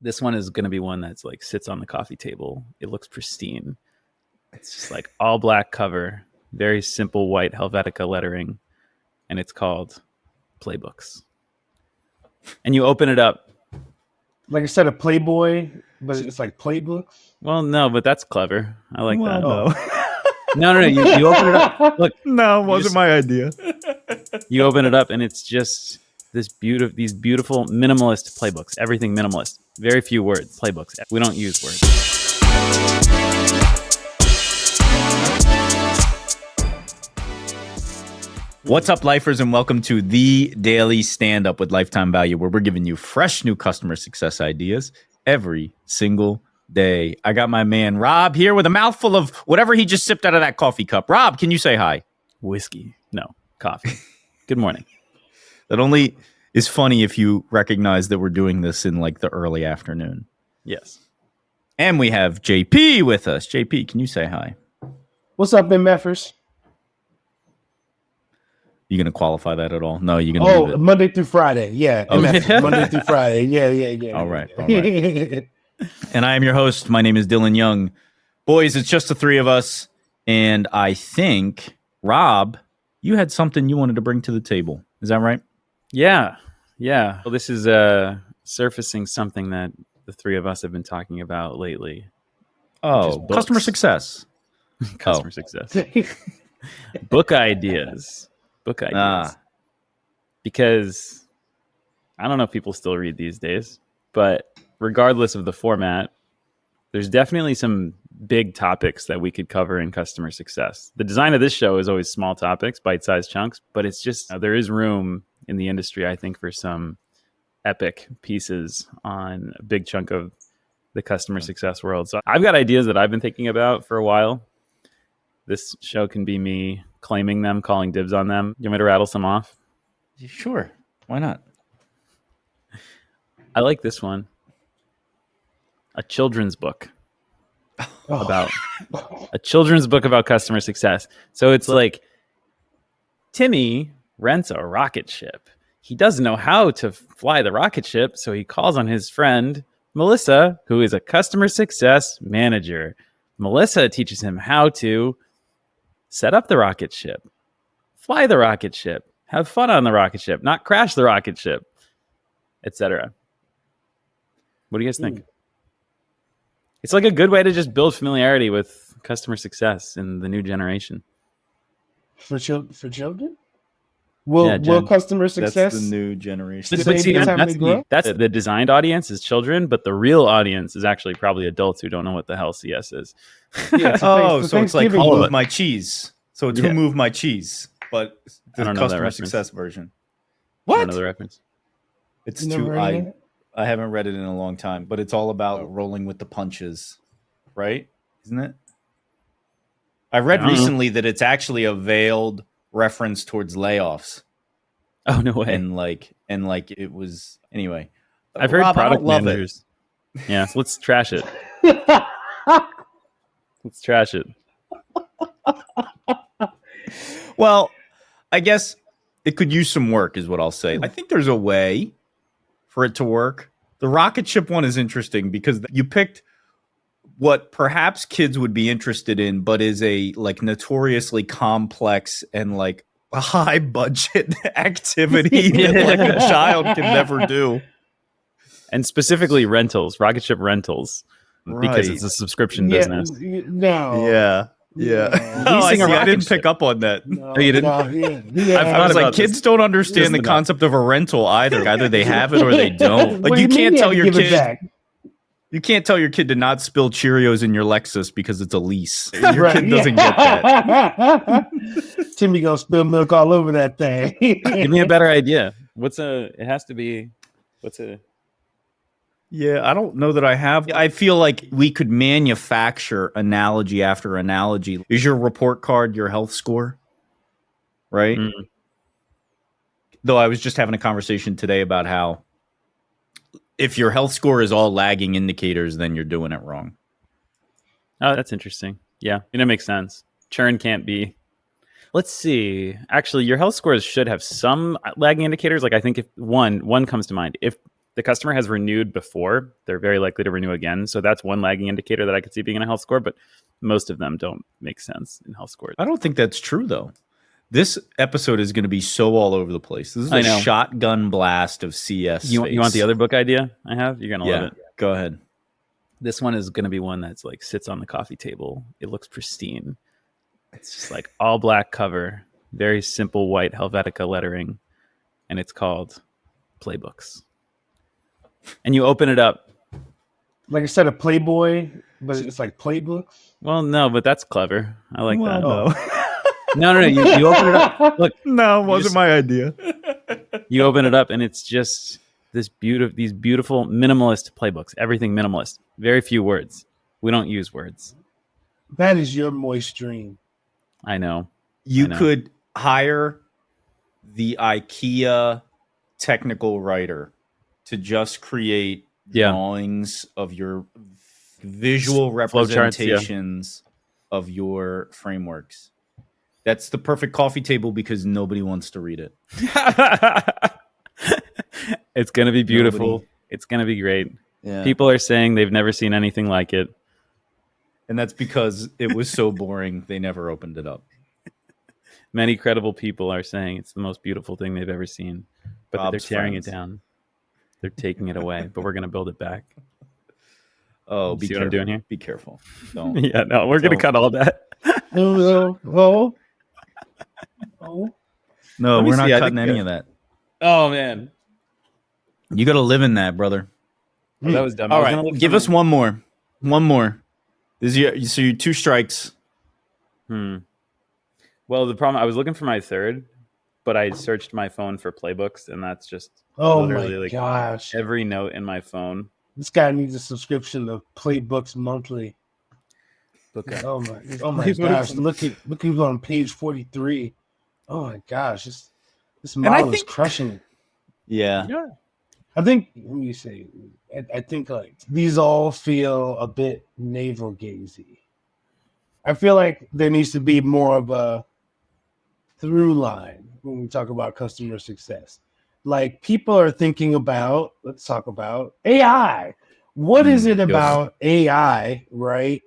This one is going to be one that's like sits on the coffee table. It looks pristine. It's just like all black cover, very simple white Helvetica lettering, and it's called Playbooks. And you open it up. Like instead of Playboy, but it's like Playbooks? Well, no, but that's clever. I like that. No. No. You open it up. Look. No, wasn't my idea. You open it up, and it's just these beautiful minimalist playbooks. Everything minimalist. Very few words. Playbooks. We don't use words. What's up, lifers, and welcome to the Daily Standup with Lifetime Value, where we're giving you fresh new customer success ideas every single day. I got my man Rob here with a mouthful of whatever he just sipped out of that coffee cup. Rob, can you say hi? Whiskey. No, coffee. Good morning. That only is funny if you recognize that we're doing this in like the early afternoon. Yes. And we have JP with us. JP, can you say hi? What's up, MFers? You going to qualify that at all? No, you're going to leave it? Monday through Friday. Yeah. MFers, Monday through Friday. Yeah. All right. And I am your host. My name is Dylan Young. Boys, it's just the three of us. And I think, Rob, you had something you wanted to bring to the table. Is that right? Yeah. Well, this is surfacing something that the three of us have been talking about lately. Oh, customer success. Customer success. Book ideas. Because I don't know if people still read these days, but regardless of the format, there's definitely some big topics that we could cover in customer success. The design of this show is always small topics, bite-sized chunks, but it's just, there is room in the industry, I think, for some epic pieces on a big chunk of the customer success world. So I've got ideas that I've been thinking about for a while. This show can be me claiming them, calling dibs on them. You want me to rattle some off? Sure. Why not? I like this one. A children's book about customer success. So it's like Timmy rents a rocket ship. He doesn't know how to fly the rocket ship, so he calls on his friend Melissa, who is a customer success manager. Melissa teaches him how to set up the rocket ship, fly the rocket ship, have fun on the rocket ship, not crash the rocket ship, etc. What do you guys think? It's like a good way to just build familiarity with customer success in the new generation. For children? Will customer success? That's the new generation. That's the designed audience is children, but the real audience is actually probably adults who don't know what the hell CS is. Yeah, so it's like who moved my cheese. So it's who moved my cheese, but the customer success version. What? I don't know the reference. It's too. I haven't read it in a long time, but it's all about rolling with the punches, right? Isn't it? I read recently that it's actually a veiled reference towards layoffs. Oh, no way. And like it was anyway. I've heard product managers. Yeah, so let's trash it. Let's trash it. Well, I guess it could use some work is what I'll say. I think there's a way for it to work. The rocket ship one is interesting because you picked what perhaps kids would be interested in, but is a like notoriously complex and like a high budget activity that like a child can never do. And specifically rentals, rocket ship rentals, because it's a subscription business. Yeah. I didn't pick up on that. No, you didn't? I was like, kids don't understand the concept of a rental either. Either they have it or they don't. Like you can't tell your kid. You can't tell your kid to not spill Cheerios in your Lexus because it's a lease. Your kid doesn't get that. Timmy gonna spill milk all over that thing. Give me a better idea. Yeah, I don't know that I have. I feel like we could manufacture analogy after analogy. Is your report card your health score? Right? Though I was just having a conversation today about how if your health score is all lagging indicators, then you're doing it wrong. Oh, that's interesting. Yeah, it makes sense. Churn can't be. Let's see. Actually, your health scores should have some lagging indicators. Like I think if one comes to mind. If the customer has renewed before, they're very likely to renew again. So that's one lagging indicator that I could see being in a health score, but most of them don't make sense in health scores. I don't think that's true, though. This episode is going to be so all over the place. This is a shotgun blast of CS. You want the other book idea I have? You're going to love it. Go ahead. This one is going to be one that's like sits on the coffee table. It looks pristine. It's just like all black cover, very simple white Helvetica lettering, and it's called Playbooks. And you open it up. Like I said, a Playboy, but it's like Playbooks. Well, no, but that's clever. I like that. No. No. You open it up. Look, no, it wasn't my idea. You open it up, and it's just these beautiful minimalist playbooks. Everything minimalist. Very few words. We don't use words. That is your moist dream. I know. You could hire the IKEA technical writer to just create drawings of your visual representations of your frameworks. That's the perfect coffee table because nobody wants to read it. It's going to be beautiful. It's going to be great. Yeah. People are saying they've never seen anything like it. And that's because it was so boring, they never opened it up. Many credible people are saying it's the most beautiful thing they've ever seen. But they're tearing it down. They're taking it away, but we're going to build it back. Oh, See what I'm doing here? Be careful. Don't. Yeah, no, we're going to cut all that. No, we're not cutting any of that. Oh, man. You got to live in that, brother. Oh, that was dumb. All right, give us one more. One more. This is your 2 strikes. Well, the problem, I was looking for my third, but I searched my phone for Playbooks, and that's just my gosh. Every note in my phone. This guy needs a subscription to Playbooks monthly. Oh my gosh. Look who's on page 43. Oh my gosh. This model is crushing it. Yeah. I think, let me say, I think like these all feel a bit navel gazy. I feel like there needs to be more of a through line when we talk about customer success. Like people are thinking about, let's talk about AI. What is it about AI, right?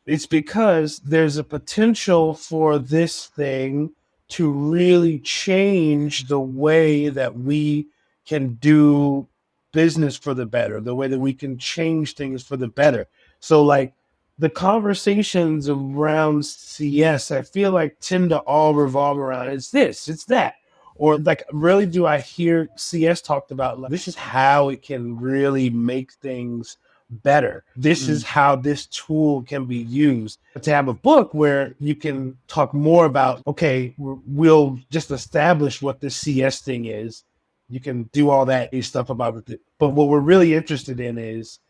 It's because there's a potential for this thing to really change the way that we can do business for the better, the way that we can change things for the better. So like the conversations around CS, I feel like tend to all revolve around it's this, it's that. Or like, really do I hear CS talked about, like, this is how it can really make things better. This is how this tool can be used. To have a book where you can talk more about, okay, we'll just establish what this CS thing is. You can do all that stuff about it. But what we're really interested in is,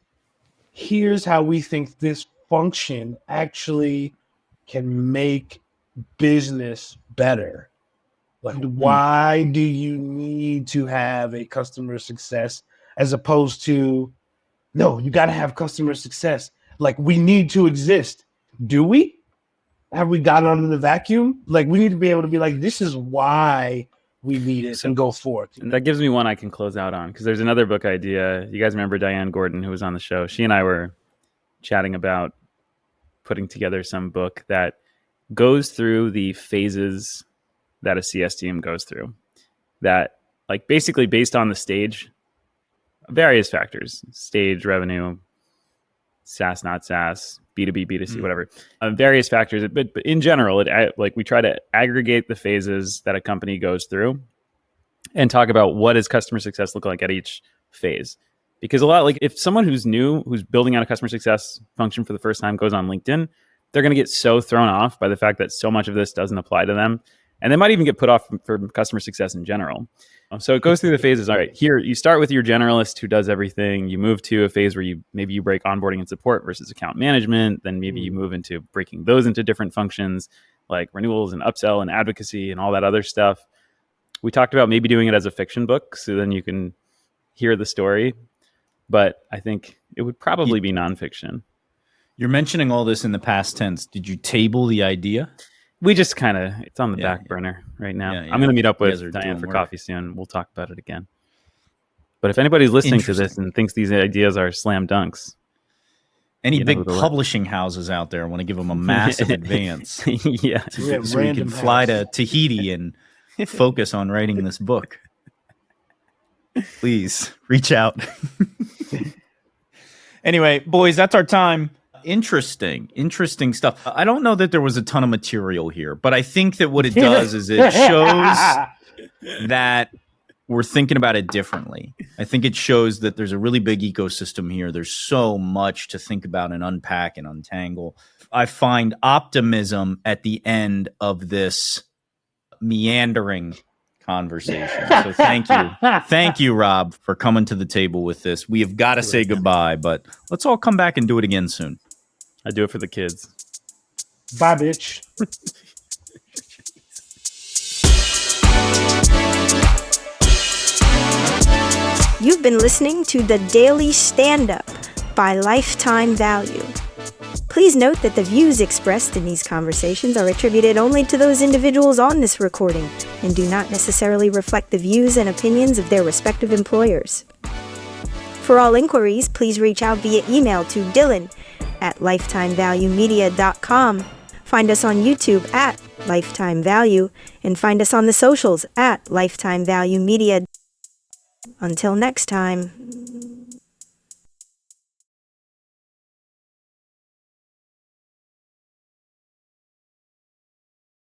here's how we think this function actually can make business better. Like, why do you need to have a customer success as opposed to, no, you got to have customer success. Like, we need to exist. Do we? Have we gotten under the vacuum? Like, we need to be able to be like, this is why we need it and go forth. And that gives me one I can close out on, because there's another book idea. You guys remember Diane Gordon, who was on the show? She and I were chatting about putting together some book that goes through the phases that a CS team goes through, that like basically based on the stage, various factors, stage, revenue, SaaS, not SaaS, B2B, B2C, whatever, various factors. But in general, like we try to aggregate the phases that a company goes through and talk about what does customer success look like at each phase. Because a lot, like if someone who's new, who's building out a customer success function for the first time goes on LinkedIn, they're going to get so thrown off by the fact that so much of this doesn't apply to them. And they might even get put off for customer success in general. So it goes through the phases. All right, here you start with your generalist who does everything. You move to a phase where you break onboarding and support versus account management. Then maybe you move into breaking those into different functions like renewals and upsell and advocacy and all that other stuff. We talked about maybe doing it as a fiction book, so then you can hear the story. But I think it would probably be nonfiction. You're mentioning all this in the past tense. Did you table the idea? We just kind of, it's on the back burner right now. Yeah. I'm going to meet up with Diane for coffee soon. We'll talk about it again. But if anybody's listening to this and thinks these ideas are slam dunks, any big publishing houses out there want to give them a massive advance. Yeah. So we can fly to Tahiti and focus on writing this book. Please reach out. Anyway, boys, that's our time. Interesting stuff. I don't know that there was a ton of material here, but I think that what it does is it shows that we're thinking about it differently. I think it shows that there's a really big ecosystem here. There's so much to think about and unpack and untangle. I find optimism at the end of this meandering conversation. So thank you. Thank you, Rob, for coming to the table with this. We have got to say goodbye, but let's all come back and do it again soon. I do it for the kids. Bye, bitch. You've been listening to the Daily Standup by Lifetime Value. Please note that the views expressed in these conversations are attributed only to those individuals on this recording and do not necessarily reflect the views and opinions of their respective employers. For all inquiries, please reach out via email to dylan@lifetimevaluemedia.com. Find us on YouTube @Lifetime Value and find us on the socials @Lifetime Value Media. Until next time.